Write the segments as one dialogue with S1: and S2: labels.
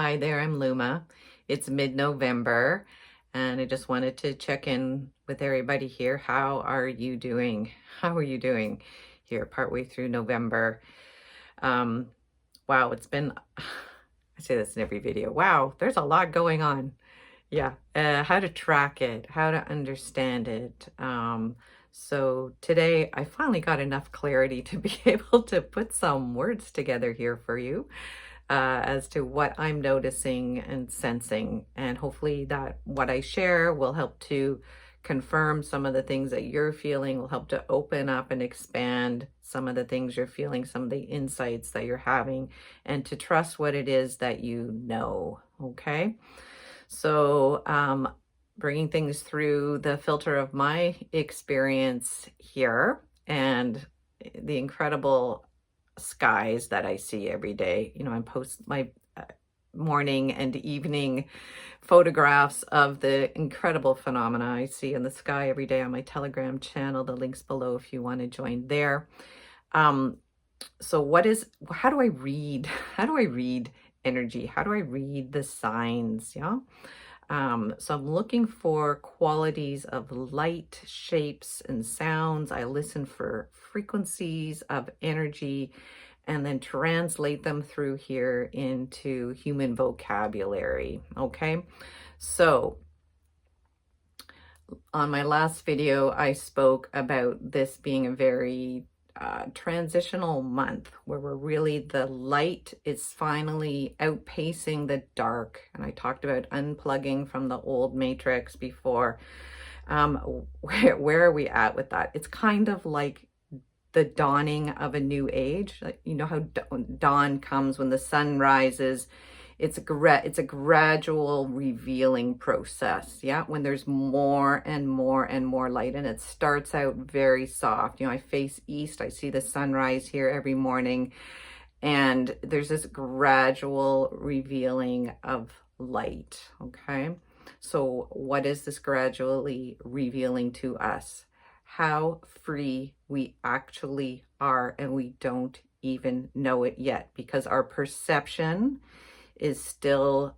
S1: Hi there, I'm Luma. It's mid-November, and I just wanted to check in with everybody here. How are you doing? How are you doing here partway through November? Um, wow, it's been, I say this in every video. Wow, there's a lot going on. Yeah, how to track it, how to understand it. So today I finally got enough clarity to be able to put some words together here for you as to what I'm noticing and sensing. And hopefully that what I share will help to confirm some of the things that you're feeling, will help to open up and expand some of the things you're feeling, some of the insights that you're having, and to trust what it is that you know. Okay. So, bringing things through the filter of my experience here and the incredible skies that I see every day. You know, I post my morning and evening photographs of the incredible phenomena I see in the sky every day on my Telegram channel. The link's below if you want to join there. So how do I read? How do I read energy? How do I read the signs? Yeah. So I'm looking for qualities of light, shapes, and sounds. I listen for frequencies of energy and then translate them through here into human vocabulary. Okay. So on my last video, I spoke about this being a very transitional month where the light is finally outpacing the dark. And I talked about unplugging from the old matrix before. Where are we at with that? It's kind of like the dawning of a new age. You know how dawn comes when the sun rises. It's a gradual revealing process. Yeah. When there's more and more and more light, and it starts out very soft. You know, I face east. I see the sunrise here every morning, and there's this gradual revealing of light. Okay. So what is this gradually revealing to us? How free we actually are, and we don't even know it yet because our perception is still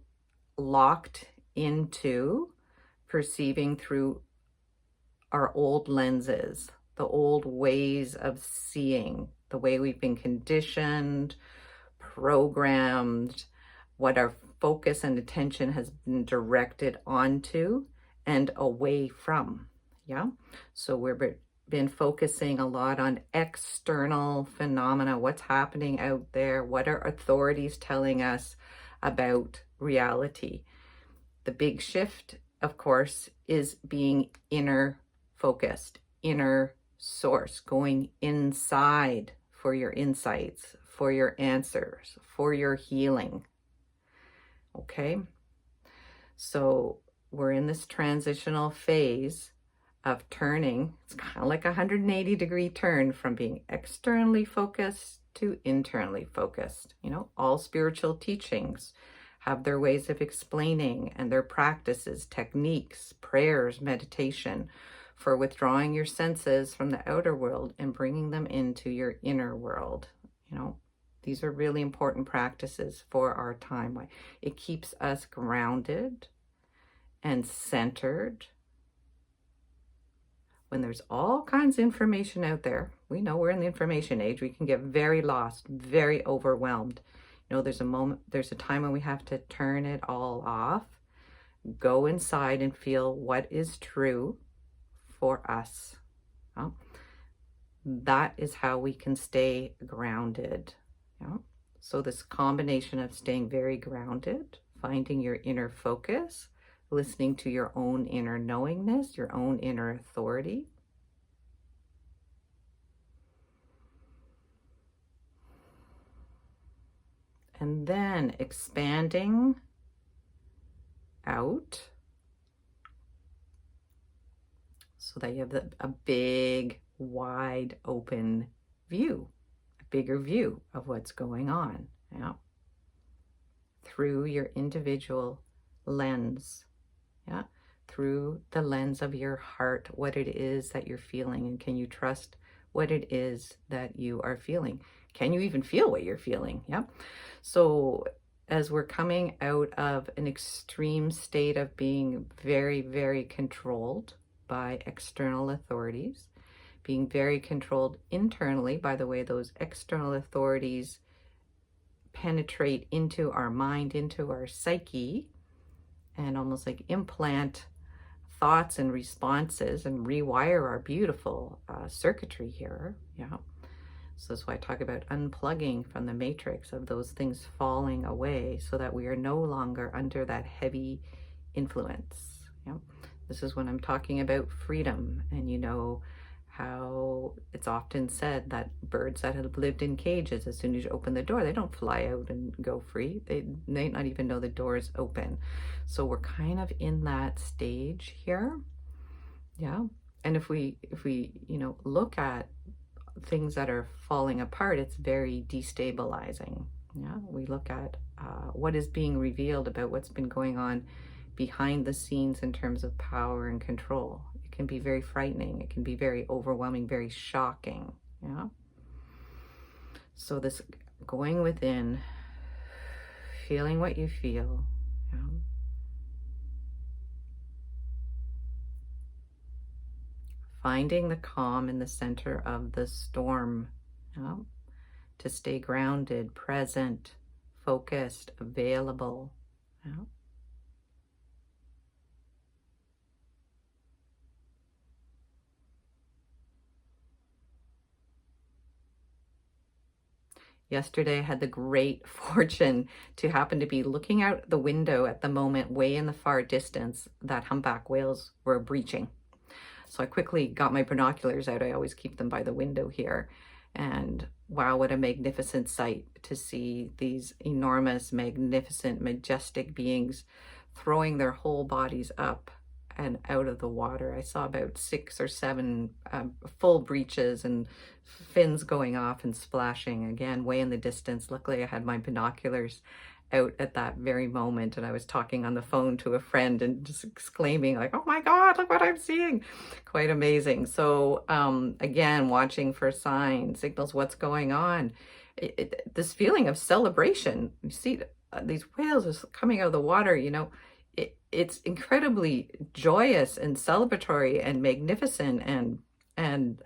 S1: locked into perceiving through our old lenses, the old ways of seeing, the way we've been conditioned, programmed, what our focus and attention has been directed onto and away from. Yeah. So we've been focusing a lot on external phenomena, what's happening out there, what are authorities telling us about reality. The big shift, of course, is being inner focused, inner source, going inside for your insights, for your answers, for your healing. Okay. So we're in this transitional phase of turning. It's kind of like a 180-degree turn from being externally focused to internally focused. You know, all spiritual teachings have their ways of explaining and their practices, techniques, prayers, meditation for withdrawing your senses from the outer world and bringing them into your inner world. You know, these are really important practices for our time. It keeps us grounded and centered. When there's all kinds of information out there, we know we're in the information age, we can get very lost, very overwhelmed. You know, there's a time when we have to turn it all off, go inside and feel what is true for us. Well, that is how we can stay grounded. Yeah. So this combination of staying very grounded, finding your inner focus, listening to your own inner knowingness, your own inner authority. And then expanding out so that you have a big, wide open view, a bigger view of what's going on. Yeah. Through your individual lens. Yeah, through the lens of your heart, what it is that you're feeling, and can you trust what it is that you are feeling? Can you even feel what you're feeling? Yeah. So as we're coming out of an extreme state of being very, very controlled by external authorities, being very controlled internally by the way those external authorities penetrate into our mind, into our psyche, and almost like implant thoughts and responses and rewire our beautiful circuitry here. Yeah. So that's why I talk about unplugging from the matrix of those things falling away so that we are no longer under that heavy influence. Yeah. This is when I'm talking about freedom, and you know how it's often said that birds that have lived in cages, as soon as you open the door, they don't fly out and go free. They might not even know the door is open. So we're kind of in that stage here. Yeah. And if we look at things that are falling apart, it's very destabilizing. Yeah. We look at what is being revealed about what's been going on behind the scenes in terms of power and control. It can be very frightening. It can be very overwhelming, very shocking. Yeah. So this going within, feeling what you feel. Yeah. Finding the calm in the center of the storm. Yeah. To stay grounded, present, focused, available. Yeah. Yesterday, I had the great fortune to happen to be looking out the window at the moment, way in the far distance, that humpback whales were breaching. So I quickly got my binoculars out. I always keep them by the window here. And wow, what a magnificent sight to see these enormous, magnificent, majestic beings throwing their whole bodies up and out of the water. I saw about 6 or 7 full breaches and fins going off and splashing again way in the distance. Luckily, I had my binoculars out at that very moment, and I was talking on the phone to a friend and just exclaiming like, oh my God, look what I'm seeing. Quite amazing. So again, watching for signs, signals, what's going on. This feeling of celebration, you see these whales just coming out of the water, it's incredibly joyous and celebratory and magnificent, and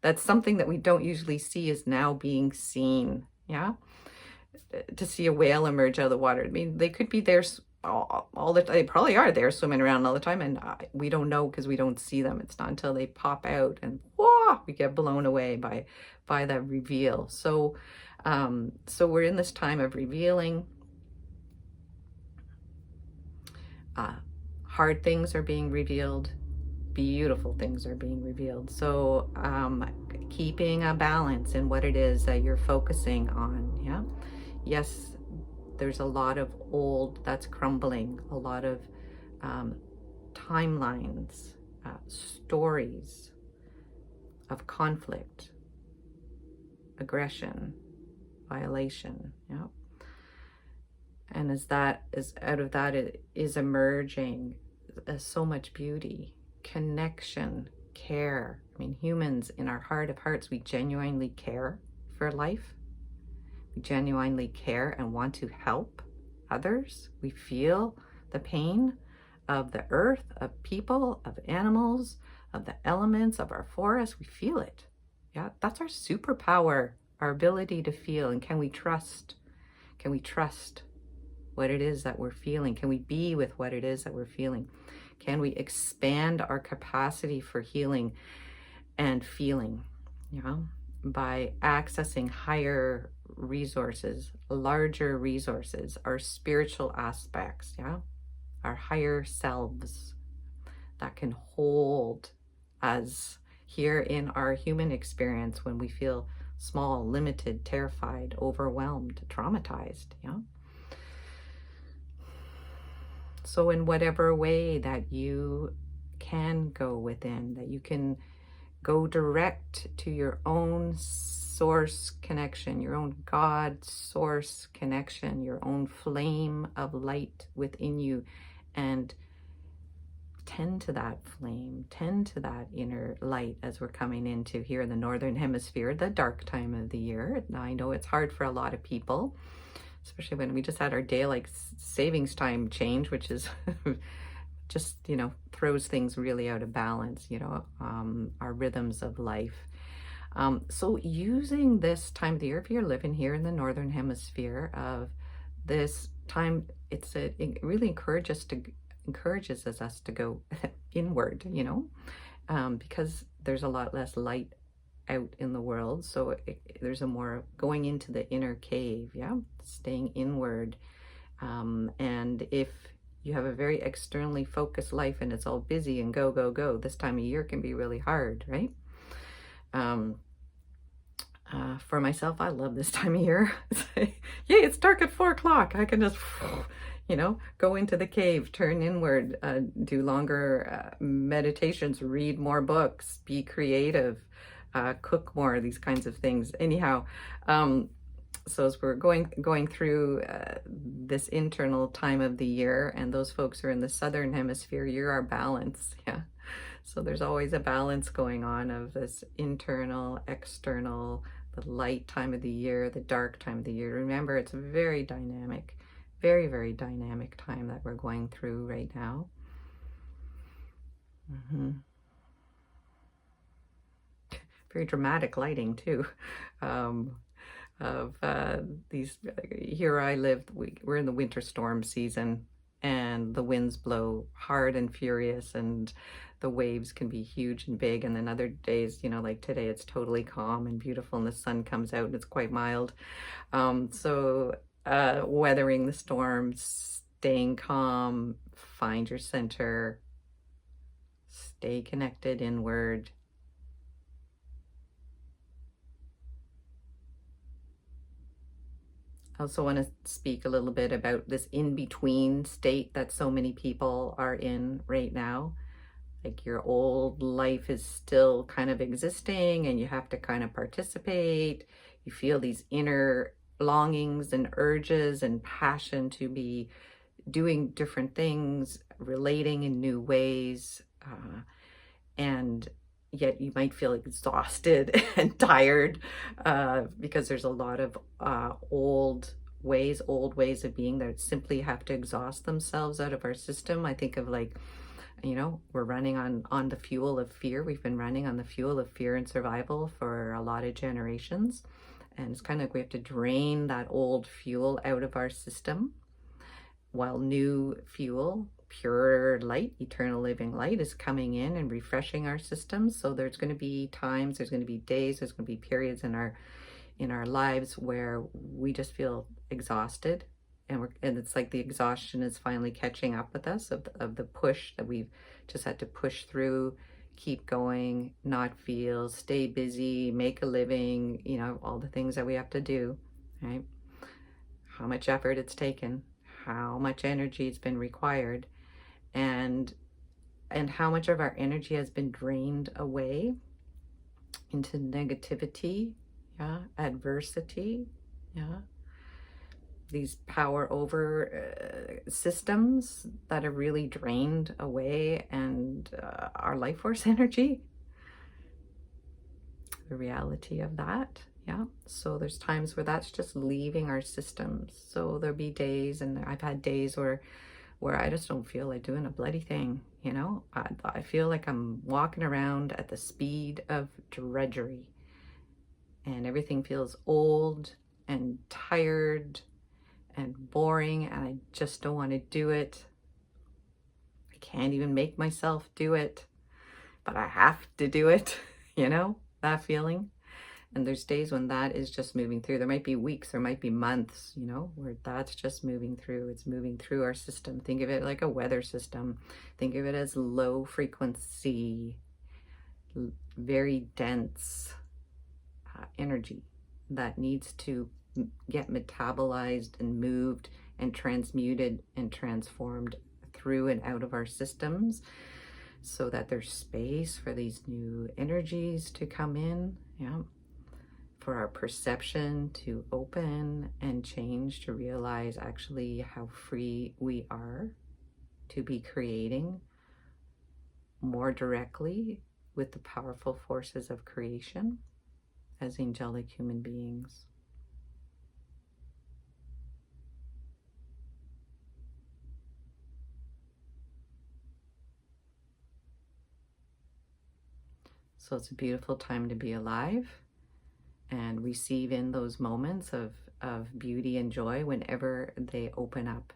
S1: that's something that we don't usually see is now being seen. Yeah. To see a whale emerge out of the water. I mean, they could be there all the time. They probably are there swimming around all the time, and we don't know because we don't see them. It's not until they pop out and whoa, we get blown away by that reveal. So we're in this time of revealing. Hard things are being revealed. Beautiful things are being revealed. So keeping a balance in what it is that you're focusing on. Yeah. Yes, there's a lot of old that's crumbling, a lot of timelines, stories of conflict, aggression, violation. Yeah. And as out of that it is emerging so much beauty, connection, care. I mean, humans in our heart of hearts, we genuinely care for life. We genuinely care and want to help others. We feel the pain of the earth, of people, of animals, of the elements, of our forests. We feel it. Yeah, that's our superpower, our ability to feel. And can we trust? Can we trust what it is that we're feeling? Can we be with what it is that we're feeling? Can we expand our capacity for healing and feeling, by accessing higher resources, larger resources, our spiritual aspects, our higher selves that can hold us here in our human experience when we feel small, limited, terrified, overwhelmed, traumatized, So in whatever way that you can go within, that you can go direct to your own source connection, your own God source connection, your own flame of light within you, and tend to that flame, tend to that inner light as we're coming into here in the Northern Hemisphere, the dark time of the year. Now, I know it's hard for a lot of people especially when we just had our daylight savings time change, which is just, throws things really out of balance, our rhythms of life. So using this time of the year, if you're living here in the Northern Hemisphere of this time, it really encourages us to go inward, because there's a lot less light out in the world. So there's a more going into the inner cave, yeah, staying inward. And if you have a very externally focused life and it's all busy and go, go, go, this time of year can be really hard, right? For myself, I love this time of year. Yay, it's dark at 4 o'clock. I can just, go into the cave, turn inward, do longer meditations, read more books, be creative, cook more, these kinds of things. Anyhow, so as we're going through this internal time of the year, and those folks who are in the Southern Hemisphere, you're our balance, yeah. So there's always a balance going on of this internal, external, the light time of the year, the dark time of the year. Remember, it's a very dynamic, very, very dynamic time that we're going through right now. Very dramatic lighting too. Of these, here I live, we're in the winter storm season, and the winds blow hard and furious, and the waves can be huge and big. And then other days, like today, it's totally calm and beautiful, and the sun comes out and it's quite mild. So weathering the storms, staying calm, find your center, stay connected inward. I also want to speak a little bit about this in-between state that so many people are in right now. Like your old life is still kind of existing and you have to kind of participate. You feel these inner longings and urges and passion to be doing different things, relating in new ways, and yet you might feel exhausted and tired because there's a lot of old ways of being that simply have to exhaust themselves out of our system. I think of we're running on the fuel of fear. We've been running on the fuel of fear and survival for a lot of generations. And it's kind of like we have to drain that old fuel out of our system while new fuel, pure light, eternal living light, is coming in and refreshing our systems. So there's going to be times, there's going to be days, there's going to be periods in our lives where we just feel exhausted, and it's like the exhaustion is finally catching up with us of the push that we've just had to push through, keep going, not feel, stay busy, make a living, all the things that we have to do, right? How much effort it's taken, how much energy has been required, and how much of our energy has been drained away into negativity, yeah, adversity, yeah, these power over systems that are really drained away, and our life force energy, the reality of that. Yeah, so there's times where that's just leaving our systems. So there'll be days, and I've had days where I just don't feel like doing a bloody thing, I feel like I'm walking around at the speed of drudgery, and everything feels old and tired and boring, and I just don't want to do it. I can't even make myself do it, but I have to do it, that feeling. And there's days when that is just moving through. There might be weeks, there might be months, where that's just moving through. It's moving through our system. Think of it like a weather system. Think of it as low frequency, very dense energy that needs to get metabolized and moved and transmuted and transformed through and out of our systems, so that there's space for these new energies to come in, yeah, for our perception to open and change, to realize actually how free we are to be creating more directly with the powerful forces of creation as angelic human beings. So it's a beautiful time to be alive and receive in those moments of beauty and joy whenever they open up,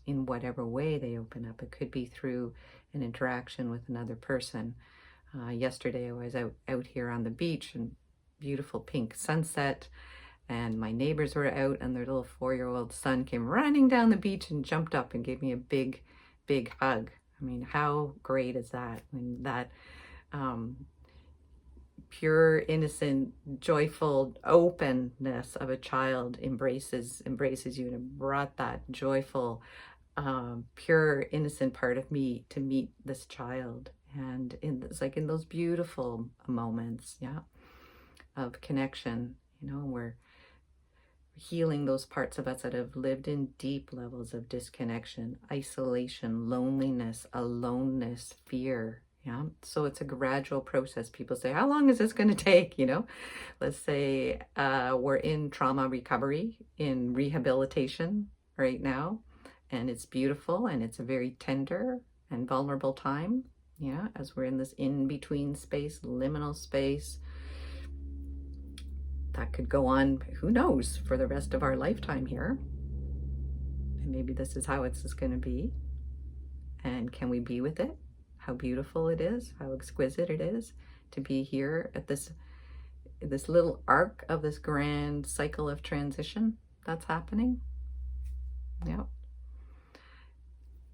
S1: in whatever way they open up. It could be through an interaction with another person. Yesterday I was out here on the beach, and beautiful pink sunset, and my neighbors were out, and their little 4-year-old son came running down the beach and jumped up and gave me a big hug. I mean, how great is that? When that pure, innocent, joyful openness of a child embraces you, and brought that joyful, pure, innocent part of me to meet this child. And it's like in those beautiful moments, yeah, of connection, you know, we're healing those parts of us that have lived in deep levels of disconnection, isolation, loneliness, aloneness, fear. Yeah. So it's a gradual process. People say, how long is this going to take? You know, let's say we're in trauma recovery, in rehabilitation right now, and it's beautiful, and it's a very tender and vulnerable time. Yeah. As we're in this in-between space, liminal space, that could go on, who knows, for the rest of our lifetime here. And maybe this is how it's just going to be. And can we be with it? How beautiful it is, how exquisite it is to be here at this little arc of this grand cycle of transition that's happening. Yeah.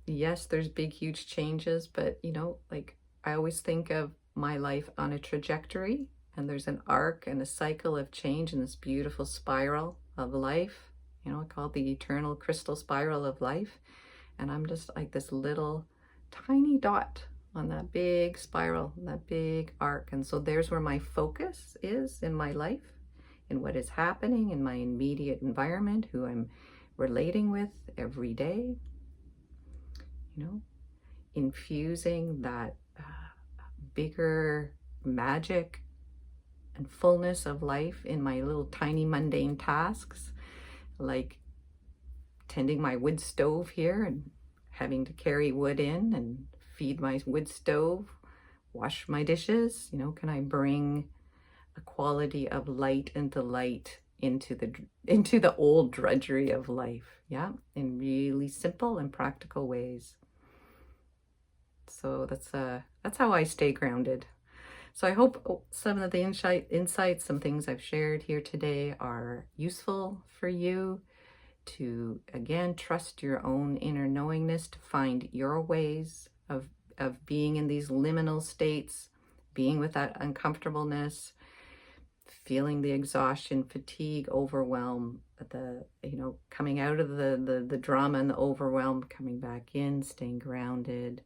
S1: Yes, there's big, huge changes, but you know, like I always think of my life on a trajectory, and there's an arc and a cycle of change in this beautiful spiral of life, you know, called the eternal crystal spiral of life. And I'm just like this little tiny dot on that big spiral, that big arc. And so there's where my focus is in my life, in what is happening in my immediate environment, who I'm relating with every day, you know, infusing that bigger magic and fullness of life in my little tiny mundane tasks, like tending my wood stove here and having to carry wood in and feed my wood stove, wash my dishes. You know, can I bring a quality of light and delight into the old drudgery of life? Yeah, in really simple and practical ways. So that's how I stay grounded. So I hope some of the insights, some things I've shared here today are useful for you to, again, trust your own inner knowingness, to find your ways of being in these liminal states, being with that uncomfortableness, feeling the exhaustion, fatigue, overwhelm, coming out of the drama and the overwhelm, coming back in, staying grounded,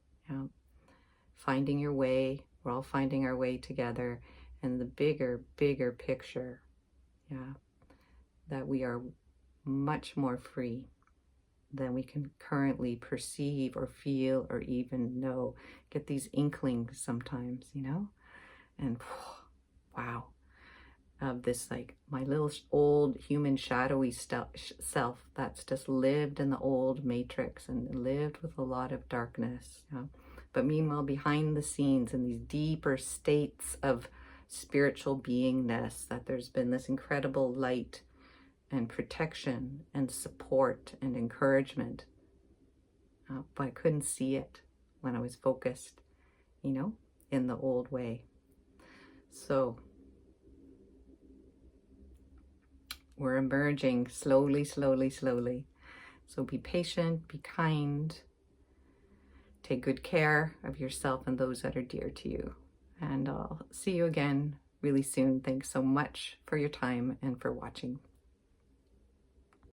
S1: finding your way. We're all finding our way together, and the bigger picture, that we are much more free than we can currently perceive or feel or even know. Get these inklings sometimes, and wow, of this, like, my little old human shadowy self that's just lived in the old matrix and lived with a lot of darkness. But meanwhile, behind the scenes, in these deeper states of spiritual beingness, that there's been this incredible light and protection and support and encouragement. But I couldn't see it when I was focused, in the old way. So we're emerging slowly. So be patient, be kind. Take good care of yourself and those that are dear to you. And I'll see you again really soon. Thanks so much for your time and for watching.